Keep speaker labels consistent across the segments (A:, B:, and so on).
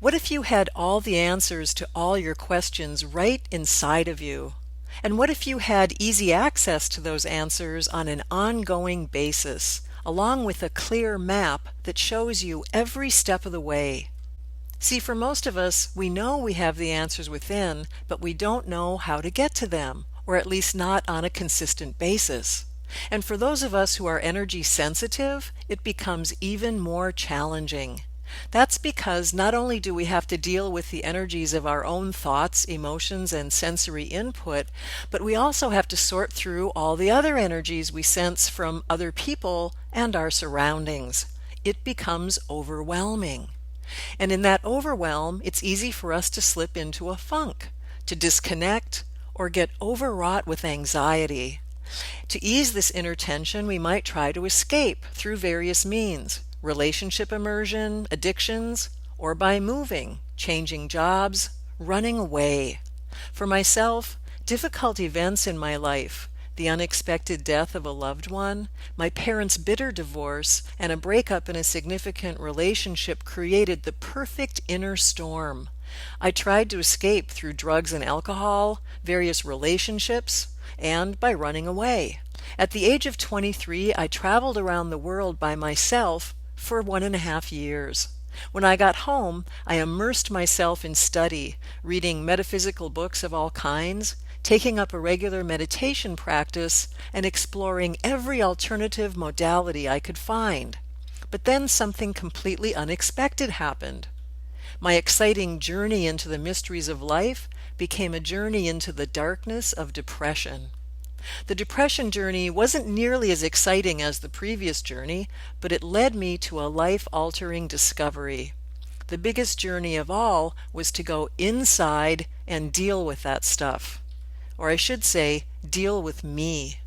A: What if you had all the answers to all your questions right inside of you? And what if you had easy access to those answers on an ongoing basis, along with a clear map that shows you every step of the way? See, for most of us, we know we have the answers within, but we don't know how to get to them, or at least not on a consistent basis. And for those of us who are energy sensitive, it becomes even more challenging. That's because not only do we have to deal with the energies of our own thoughts, emotions, and sensory input, but we also have to sort through all the other energies we sense from other people and our surroundings. It becomes overwhelming. And in that overwhelm, it's easy for us to slip into a funk, to disconnect, or get overwrought with anxiety. To ease this inner tension, we might try to escape through various means: relationship immersion, addictions, or by moving, changing jobs, running away. For myself, difficult events in my life, the unexpected death of a loved one, my parents' bitter divorce, and a breakup in a significant relationship created the perfect inner storm. I tried to escape through drugs and alcohol, various relationships, and by running away. At the age of 23, I traveled around the world by myself for 1.5 years. When I got home, I immersed myself in study, reading metaphysical books of all kinds, taking up a regular meditation practice, and exploring every alternative modality I could find. But then something completely unexpected happened. My exciting journey into the mysteries of life became a journey into the darkness of depression. The depression journey wasn't nearly as exciting as the previous journey, but it led me to a life-altering discovery. The biggest journey of all was to go inside and deal with that stuff. Or I should say, deal with me.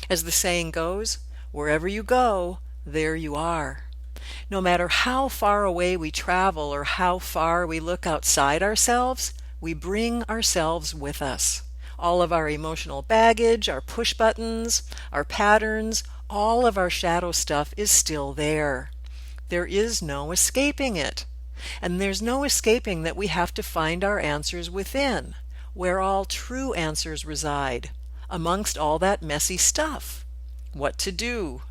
A: As the saying goes, wherever you go, there you are. No matter how far away we travel or how far we look outside ourselves, we bring ourselves with us. All of our emotional baggage, our push buttons, our patterns, all of our shadow stuff is still there. There is no escaping it. And there's no escaping that we have to find our answers within, where all true answers reside, amongst all that messy stuff. What to do?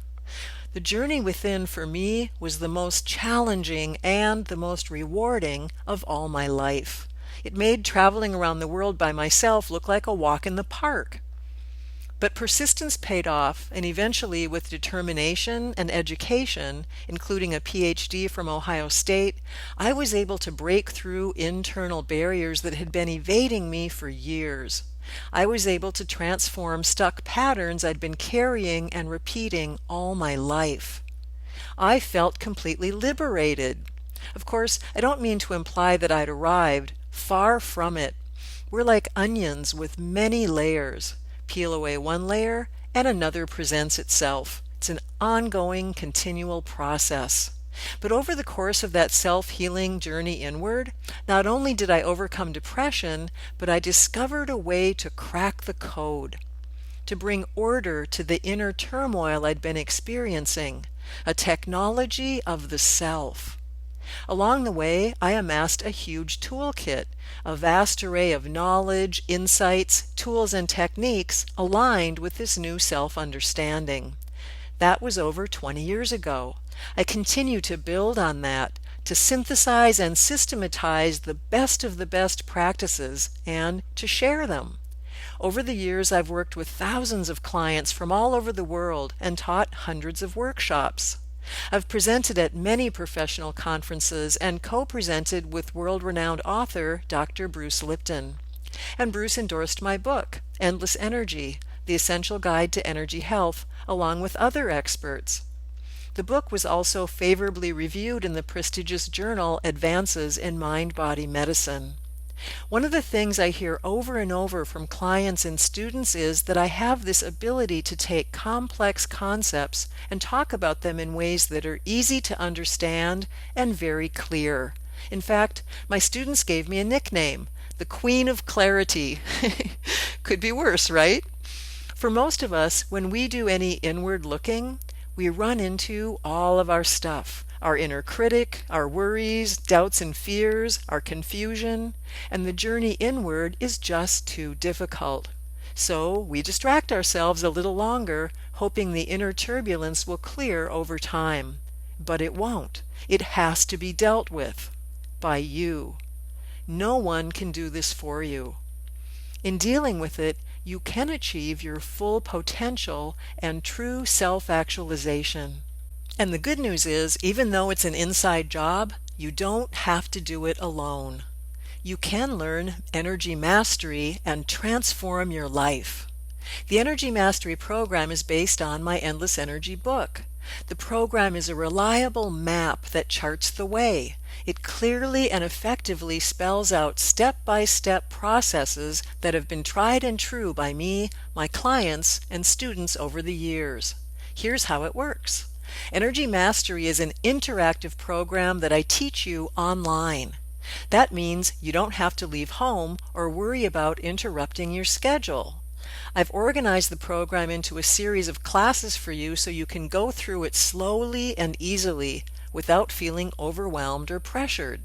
A: The journey within for me was the most challenging and the most rewarding of all my life. It made traveling around the world by myself look like a walk in the park. But persistence paid off, and eventually, with determination and education, including a PhD from Ohio State, I was able to break through internal barriers that had been evading me for years. I was able to transform stuck patterns I'd been carrying and repeating all my life. I felt completely liberated. Of course, I don't mean to imply that I'd arrived. Far from it. We're like onions with many layers. Peel away one layer and another presents itself. It's an ongoing, continual process. But over the course of that self-healing journey inward, not only did I overcome depression, but I discovered a way to crack the code, to bring order to the inner turmoil I'd been experiencing, a technology of the self. Along the way, I amassed a huge toolkit, a vast array of knowledge, insights, tools, and techniques aligned with this new self-understanding. That was over 20 years ago. I continue to build on that, to synthesize and systematize the best of the best practices, and to share them. Over the years, I've worked with thousands of clients from all over the world and taught hundreds of workshops. I've presented at many professional conferences and co-presented with world-renowned author Dr. Bruce Lipton. And Bruce endorsed my book, Endless Energy, The Essential Guide to Energy Health, along with other experts. The book was also favorably reviewed in the prestigious journal Advances in Mind-Body Medicine. One of the things I hear over and over from clients and students is that I have this ability to take complex concepts and talk about them in ways that are easy to understand and very clear. In fact, my students gave me a nickname, the Queen of Clarity. Could be worse, right? For most of us, when we do any inward looking, we run into all of our stuff, our inner critic, our worries, doubts and fears, our confusion, and the journey inward is just too difficult. So we distract ourselves a little longer, hoping the inner turbulence will clear over time. But it won't. It has to be dealt with by you. No one can do this for you. In dealing with it, you can achieve your full potential and true self-actualization. And the good news is, even though it's an inside job, you don't have to do it alone. You can learn energy mastery and transform your life. The Energy Mastery program is based on my Endless Energy book. The program is a reliable map that charts the way. It clearly and effectively spells out step-by-step processes that have been tried and true by me, my clients, and students over the years. Here's how it works. Energy Mastery is an interactive program that I teach you online. That means you don't have to leave home or worry about interrupting your schedule. I've organized the program into a series of classes for you so you can go through it slowly and easily without feeling overwhelmed or pressured.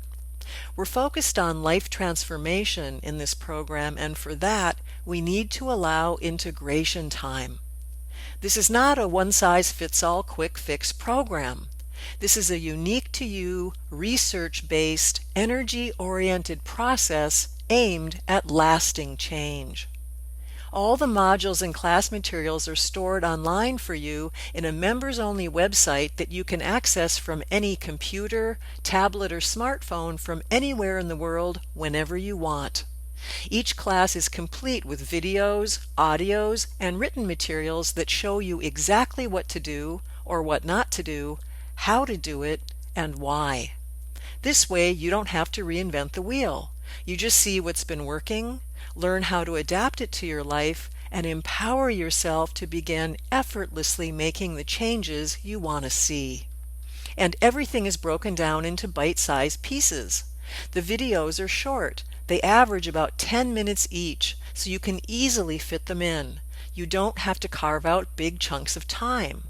A: We're focused on life transformation in this program, and for that, we need to allow integration time. This is not a one-size-fits-all quick fix program. This is a unique to you, research-based, energy-oriented process aimed at lasting change. All the modules and class materials are stored online for you in a members-only website that you can access from any computer, tablet, or smartphone from anywhere in the world whenever you want. Each class is complete with videos, audios, and written materials that show you exactly what to do or what not to do, how to do it, and why. This way you don't have to reinvent the wheel. You just see what's been working, learn how to adapt it to your life, and empower yourself to begin effortlessly making the changes you want to see. And everything is broken down into bite-sized pieces. The videos are short. They average about 10 minutes each, so you can easily fit them in. You don't have to carve out big chunks of time.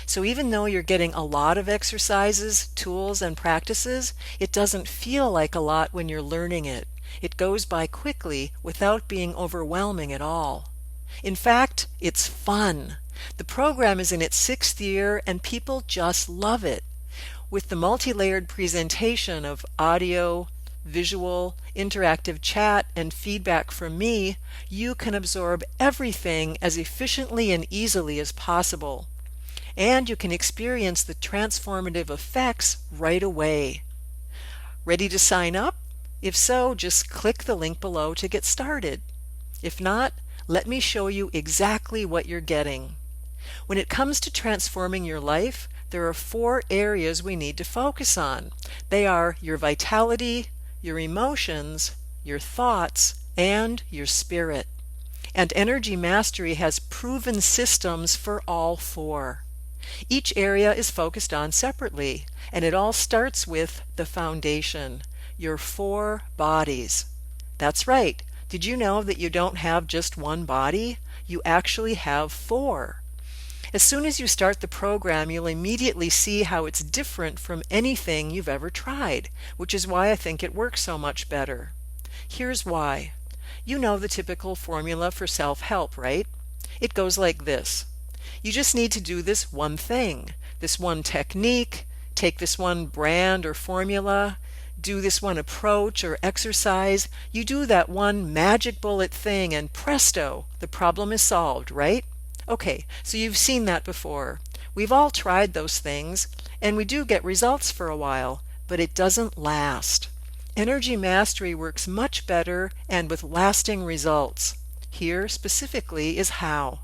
A: So even though you're getting a lot of exercises, tools, and practices, it doesn't feel like a lot when you're learning it. It goes by quickly without being overwhelming at all. In fact, it's fun. The program is in its 6th year and people just love it. With the multi-layered presentation of audio, visual, interactive chat, and feedback from me, you can absorb everything as efficiently and easily as possible. And you can experience the transformative effects right away. Ready to sign up? If so, just click the link below to get started. If not, let me show you exactly what you're getting. When it comes to transforming your life, there are 4 areas we need to focus on. They are your vitality, your emotions, your thoughts, and your spirit. And Energy Mastery has proven systems for all 4. Each area is focused on separately, and it all starts with the foundation, your 4 bodies. That's right. Did you know that you don't have just one body? You actually have 4. As soon as you start the program, you'll immediately see how it's different from anything you've ever tried, which is why I think it works so much better. Here's why. You know the typical formula for self-help, right? It goes like this. You just need to do this one thing, this one technique, take this one brand or formula, do this one approach or exercise. You do that one magic bullet thing and presto, the problem is solved, right? Okay, so you've seen that before. We've all tried those things, and we do get results for a while, but it doesn't last. Energy Mastery works much better and with lasting results. Here specifically is how.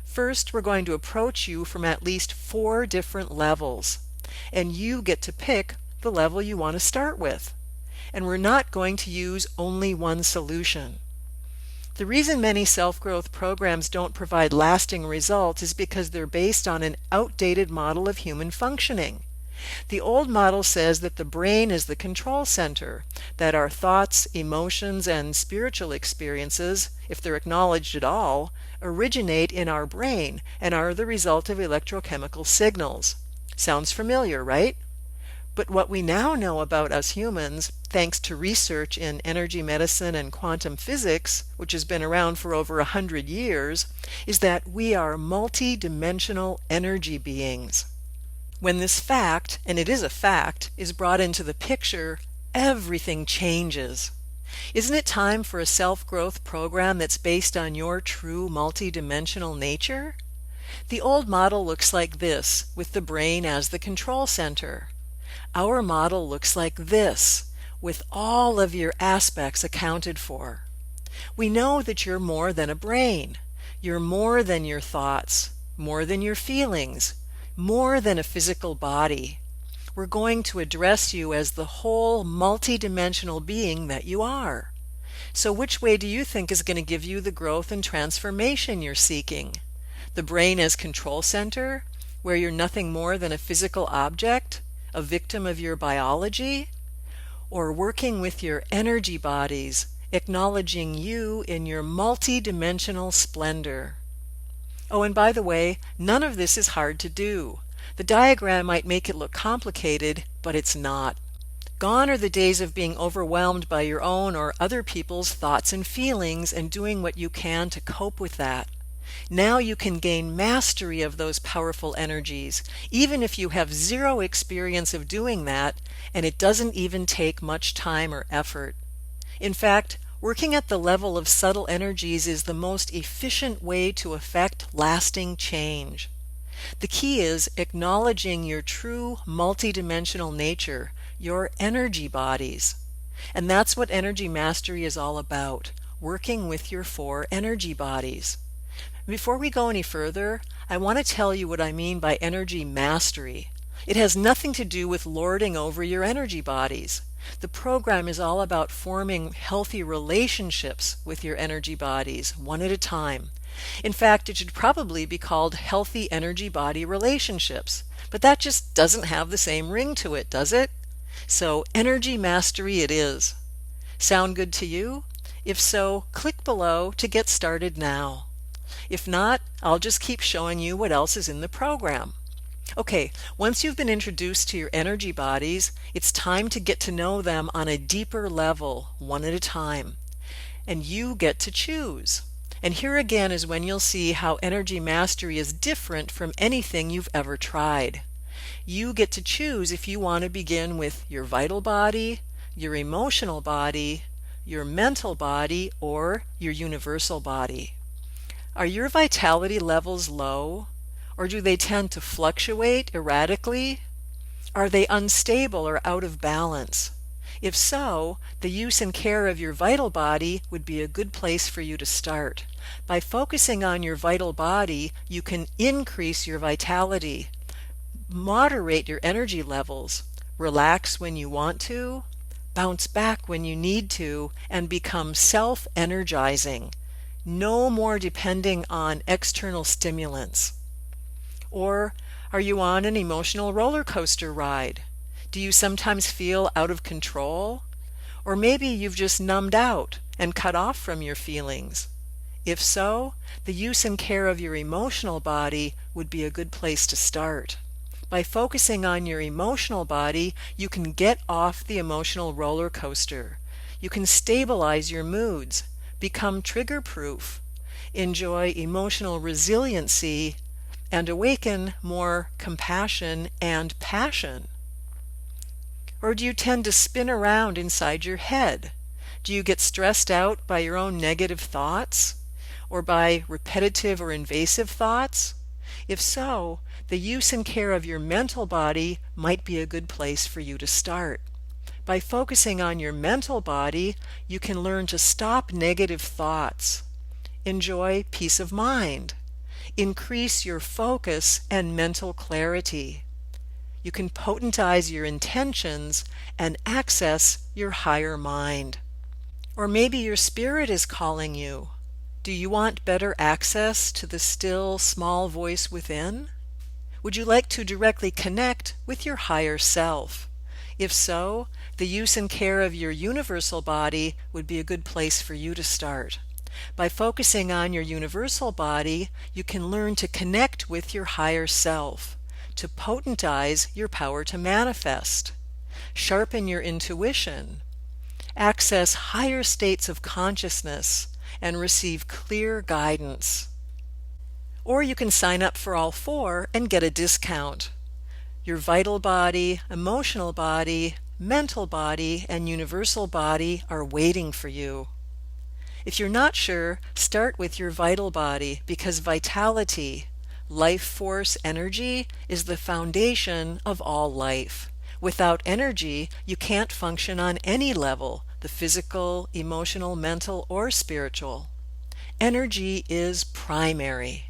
A: First, we're going to approach you from at least 4 different levels, and you get to pick the level you want to start with. And we're not going to use only one solution. The reason many self-growth programs don't provide lasting results is because they're based on an outdated model of human functioning. The old model says that the brain is the control center, that our thoughts, emotions, and spiritual experiences, if they're acknowledged at all, originate in our brain and are the result of electrochemical signals. Sounds familiar, right? But what we now know about us humans, thanks to research in energy medicine and quantum physics, which has been around for over 100 years, is that we are multi-dimensional energy beings. When this fact, and it is a fact, is brought into the picture, everything changes. Isn't it time for a self-growth program that's based on your true multi-dimensional nature? The old model looks like this, with the brain as the control center. Our model looks like this, with all of your aspects accounted for. We know that you're more than a brain. You're more than your thoughts, more than your feelings, more than a physical body. We're going to address you as the whole multidimensional being that you are. So which way do you think is going to give you the growth and transformation you're seeking? The brain as control center, where you're nothing more than a physical object, a victim of your biology? Or working with your energy bodies, acknowledging you in your multi-dimensional splendor? Oh, and by the way, none of this is hard to do. The diagram might make it look complicated, but it's not. Gone are the days of being overwhelmed by your own or other people's thoughts and feelings and doing what you can to cope with that. Now you can gain mastery of those powerful energies, even if you have zero experience of doing that, and it doesn't even take much time or effort. In fact, working at the level of subtle energies is the most efficient way to effect lasting change. The key is acknowledging your true multidimensional nature, your energy bodies. And that's what energy mastery is all about, working with your 4 energy bodies. Before we go any further, I want to tell you what I mean by energy mastery. It has nothing to do with lording over your energy bodies. The program is all about forming healthy relationships with your energy bodies, one at a time. In fact, it should probably be called healthy energy body relationships, but that just doesn't have the same ring to it, does it? So energy mastery it is. Sound good to you? If so, click below to get started now. If not, I'll just keep showing you what else is in the program. Okay, once you've been introduced to your energy bodies, it's time to get to know them on a deeper level, one at a time. And you get to choose. And here again is when you'll see how energy mastery is different from anything you've ever tried. You get to choose if you want to begin with your vital body, your emotional body, your mental body, or your universal body. Are your vitality levels low, or do they tend to fluctuate erratically? Are they unstable or out of balance? If so, the use and care of your vital body would be a good place for you to start. By focusing on your vital body, you can increase your vitality, moderate your energy levels, relax when you want to, bounce back when you need to, and become self-energizing. No more depending on external stimulants. Or are you on an emotional roller coaster ride? Do you sometimes feel out of control? Or maybe you've just numbed out and cut off from your feelings. If so, the use and care of your emotional body would be a good place to start. By focusing on your emotional body, you can get off the emotional roller coaster. You can stabilize your moods, become trigger-proof, enjoy emotional resiliency, and awaken more compassion and passion. Or do you tend to spin around inside your head? Do you get stressed out by your own negative thoughts? Or by repetitive or invasive thoughts? If so, the use and care of your mental body might be a good place for you to start. By focusing on your mental body, you can learn to stop negative thoughts, enjoy peace of mind, increase your focus and mental clarity. You can potentize your intentions and access your higher mind. Or maybe your spirit is calling you. Do you want better access to the still, small voice within? Would you like to directly connect with your higher self? If so, the use and care of your universal body would be a good place for you to start. By focusing on your universal body, you can learn to connect with your higher self, to potentize your power to manifest. sharpen your intuition, access higher states of consciousness, and receive clear guidance. Or you can sign up for all four and get a discount. Your vital body, emotional body, mental body, and universal body are waiting for you. If you're not sure, start with your vital body because vitality, life force energy, is the foundation of all life. Without energy, you can't function on any level, the physical, emotional, mental, or spiritual. Energy is primary.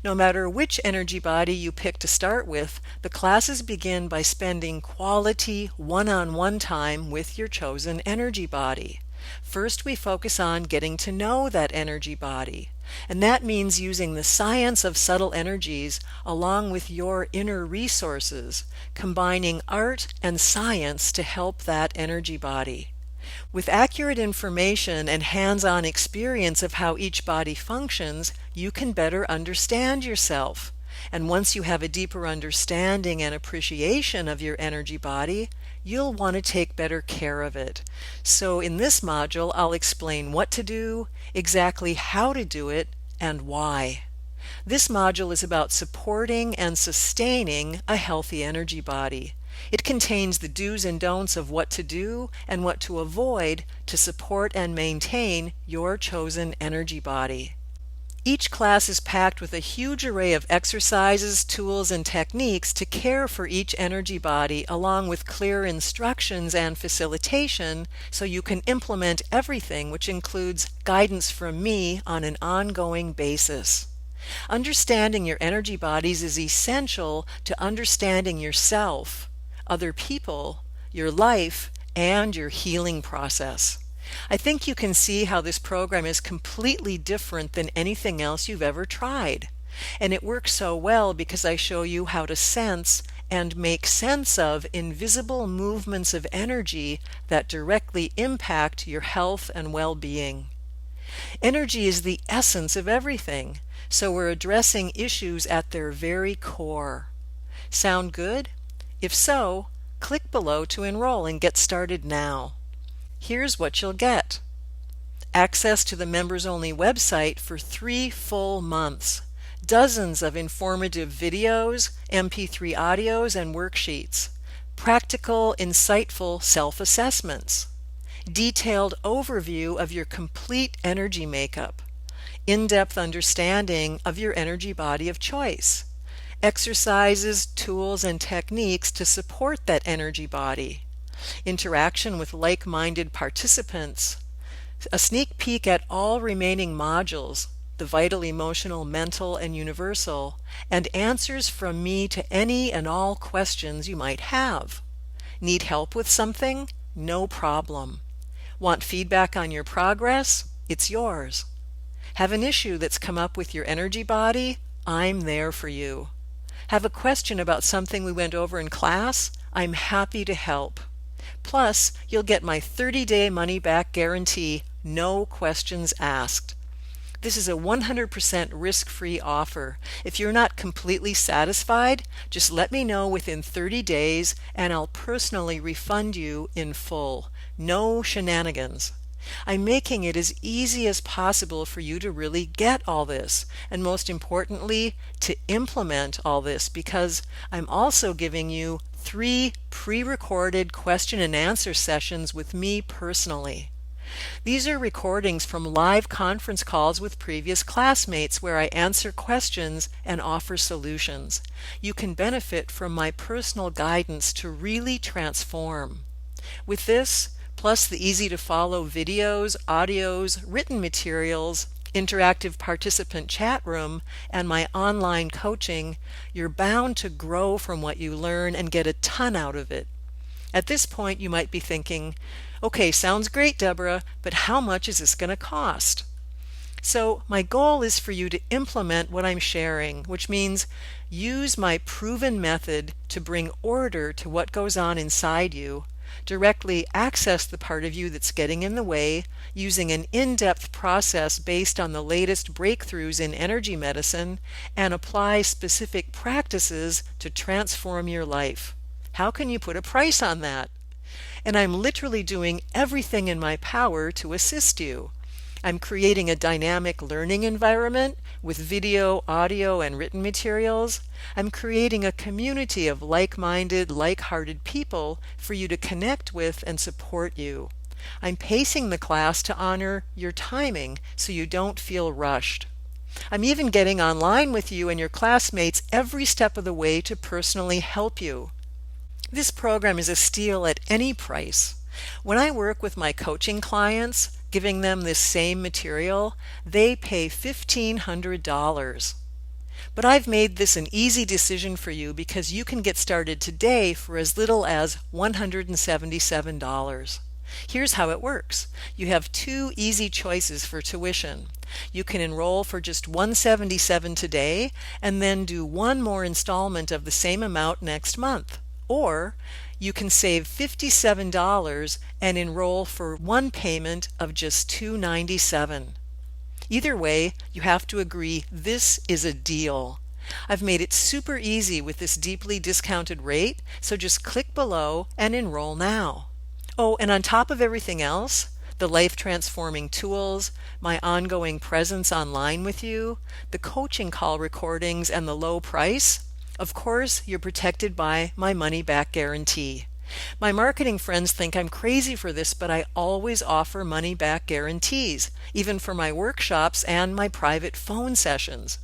A: No matter which energy body you pick to start with, the classes begin by spending quality one-on-one time with your chosen energy body. First, we focus on getting to know that energy body, and that means using the science of subtle energies along with your inner resources, combining art and science to help that energy body. With accurate information and hands-on experience of how each body functions, you can better understand yourself. And once you have a deeper understanding and appreciation of your energy body, you'll want to take better care of it. So in this module, I'll explain what to do, exactly how to do it, and why. This module is about supporting and sustaining a healthy energy body. It contains the do's and don'ts of what to do and what to avoid to support and maintain your chosen energy body. Each class is packed with a huge array of exercises, tools, and techniques to care for each energy body, along with clear instructions and facilitation so you can implement everything, which includes guidance from me on an ongoing basis. Understanding your energy bodies is essential to understanding yourself, other people, your life, and your healing process. I think you can see how this program is completely different than anything else you've ever tried. And it works so well because I show you how to sense and make sense of invisible movements of energy that directly impact your health and well-being. Energy is the essence of everything, so we're addressing issues at their very core. Sound good? If so, click below to enroll and get started now. Here's what you'll get. Access to the members-only website for 3 full months. Dozens of informative videos, MP3 audios, and worksheets. Practical, insightful self-assessments. Detailed overview of your complete energy makeup. In-depth understanding of your energy body of choice. Exercises, tools, and techniques to support that energy body. Interaction with like-minded participants, a sneak peek at all remaining modules, the vital, emotional, mental, and universal, and answers from me to any and all questions you might have. Need help with something? No problem. Want feedback on your progress? It's yours. Have an issue that's come up with your energy body? I'm there for you. Have a question about something we went over in class? I'm happy to help. Plus, you'll get my 30-day money-back guarantee, no questions asked. This is a 100% risk-free offer. If you're not completely satisfied, just let me know within 30 days and I'll personally refund you in full. No shenanigans. I'm making it as easy as possible for you to really get all this, and most importantly, to implement all this, because I'm also giving you 3 pre-recorded question and answer sessions with me personally. These are recordings from live conference calls with previous classmates where I answer questions and offer solutions. You can benefit from my personal guidance to really transform. With this, plus the easy-to-follow videos, audios, written materials, interactive participant chat room, and my online coaching, you're bound to grow from what you learn and get a ton out of it. At this point, you might be thinking, okay, sounds great, Deborah, but how much is this going to cost? So my goal is for you to implement what I'm sharing, which means use my proven method to bring order to what goes on inside you, directly access the part of you that's getting in the way using an in-depth process based on the latest breakthroughs in energy medicine, and apply specific practices to transform your life. How can you put a price on that? and I'm literally doing everything in my power to assist you. I'm creating a dynamic learning environment with video, audio, and written materials. I'm creating a community of like-minded, like-hearted people for you to connect with and support you. I'm pacing the class to honor your timing so you don't feel rushed. I'm even getting online with you and your classmates every step of the way to personally help you. This program is a steal at any price. When I work with my coaching clients, giving them this same material, they pay $1,500. But I've made this an easy decision for you because you can get started today for as little as $177. Here's how it works. You have two easy choices for tuition. You can enroll for just $177 today and then do one more installment of the same amount next month. Or you can save $57 and enroll for one payment of just $297. Either way, you have to agree this is a deal. I've made it super easy with this deeply discounted rate, so just click below and enroll now. Oh, and on top of everything else, the life-transforming tools, my ongoing presence online with you, the coaching call recordings, and the low price, of course, you're protected by my money-back guarantee. My marketing friends think I'm crazy for this, but I always offer money-back guarantees, even for my workshops and my private phone sessions.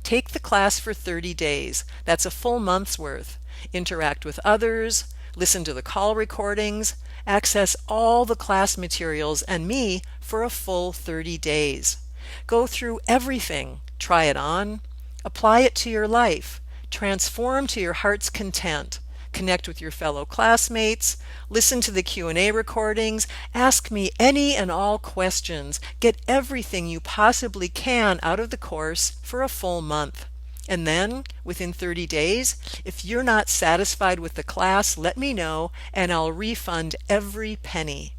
A: Take the class for 30 days. That's a full month's worth. Interact with others, listen to the call recordings, access all the class materials and me for a full 30 days. Go through everything. Try it on. Apply it to your life. Transform to your heart's content. Connect with your fellow classmates. Listen to the Q&A recordings. Ask me any and all questions. Get everything you possibly can out of the course for a full month. And then, within 30 days, if you're not satisfied with the class, let me know and I'll refund every penny.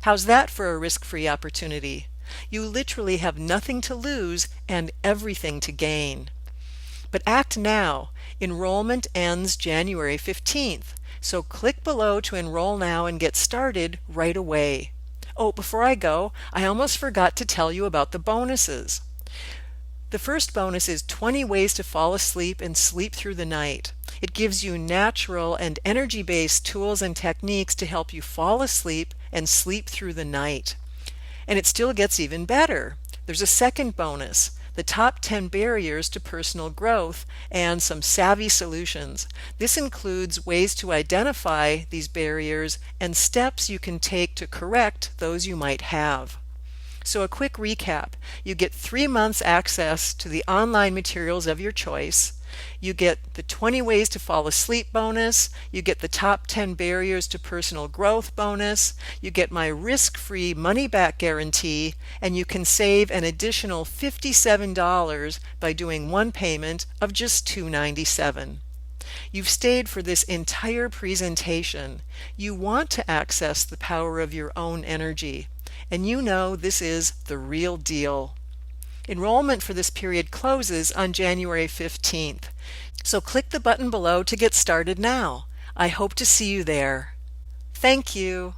A: How's that for a risk-free opportunity? You literally have nothing to lose and everything to gain. But act now. Enrollment ends January 15th, so click below to enroll now and get started right away. Oh, before I go, I almost forgot to tell you about the bonuses. The first bonus is 20 ways to fall asleep and sleep through the night. It gives you natural and energy-based tools and techniques to help you fall asleep and sleep through the night. And it still gets even better. There's a second bonus, the top 10 barriers to personal growth and some savvy solutions. This includes ways to identify these barriers and steps you can take to correct those you might have. So a quick recap. You get 3 months access to the online materials of your choice. You get the 20 ways to fall asleep bonus. You get the top 10 barriers to personal growth bonus. You get my risk-free money-back guarantee, and you can save an additional $57 by doing one payment of just $297. You've stayed for this entire presentation. You want to access the power of your own energy, and you know this is the real deal. Enrollment for this period closes on January 15th, so click the button below to get started now. I hope to see you there. Thank you.